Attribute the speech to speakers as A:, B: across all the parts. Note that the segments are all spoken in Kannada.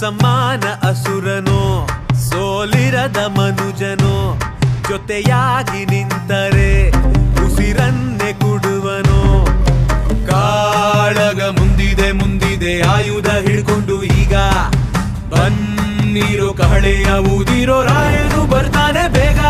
A: ಅಸಮಾನ ಅಸುರನೋ ಸೋಲಿರದ ಮನುಜನೋ ಜೊತೆಯಾಗಿ ನಿಂತರೆ ಉಸಿರನ್ನೇ ಕುಡುವನೋ ಕಾಳಗ ಮುಂದಿದೆ ಮುಂದಿದೆ ಆಯುಧ ಹಿಡ್ಕೊಂಡು ಈಗ ಬನ್ನಿರೋ ಕಹಳೆಯ ಊದಿರೋ ರಾಯನು ಬರ್ತಾನೆ ಬೇಗ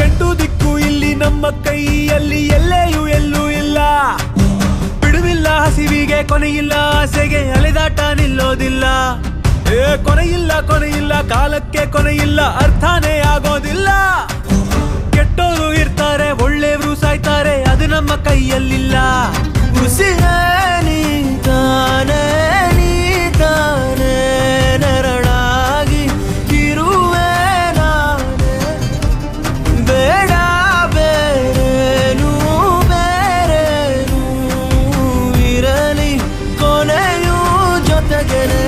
A: ಎಂಟು ದಿಕ್ಕು ಇಲ್ಲಿ ನಮ್ಮ ಕೈಯಲ್ಲಿ ಎಲ್ಲೆಯೂ ಎಲ್ಲೂ ಇಲ್ಲ ಬಿಡುವಿಲ್ಲ ಹಸಿವಿಗೆ ಕೊನೆಯಿಲ್ಲ ಆಸೆಗೆ ಅಲೆದಾಟ ನಿಲ್ಲೋದಿಲ್ಲ ಕೊನೆಯಿಲ್ಲ ಕಾಲಕ್ಕೆ ಕೊನೆಯಿಲ್ಲ ಅರ್ಥನೇ ಆಗೋದಿಲ್ಲ ಕೆಟ್ಟೋರು ಇರ್ತಾರೆ ಒಳ್ಳೆಯವರು ಸಾಯ್ತಾರೆ ಅದು ನಮ್ಮ ಕೈಯಲ್ಲಿಲ್ಲ ನೀತಾನೆ ನರಳಾಗಿ ಇರುವೆ ನಾನೇ ಬೇಡ ಬೇರೇನು ಇರಲಿ ಕೊನೆಯೂ ಜೊತೆಗೆನೆ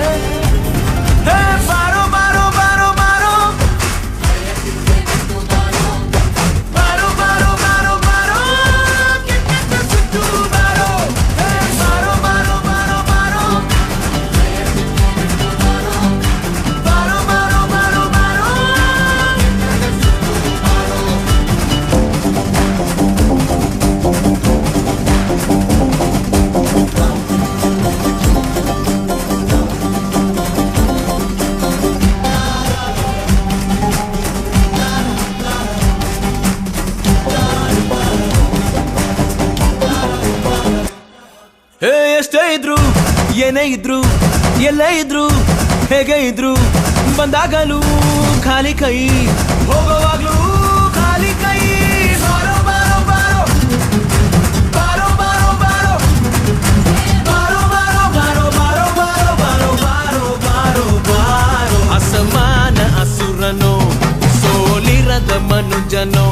A: ಎಷ್ಟೇ ಇದ್ರು ಏನೇ ಇದ್ರು ಎಲ್ಲೇ ಇದ್ರು ಹೇಗೆ ಇದ್ರು ಬಂದಾಗಲೂ ಖಾಲಿ ಕೈ ಹೋಗುವಾಗ್ಲೂ ಖಾಲಿ ಕೈ ಬಾರೋ ಬಾರೋ ಬಾರೋ ಬಾರೋ ಬಾರೋ ಬಾರೋ ಬಾರೋ ಬಾರೋ ಬಾರೋ ಬಾರೋ ಬಾರೋ ಬಾರೋ ಬಾರೋ ಅಸಮಾನ ಅಸುರನೋ ಸೋಲಿರದ ಮನುಜನೋ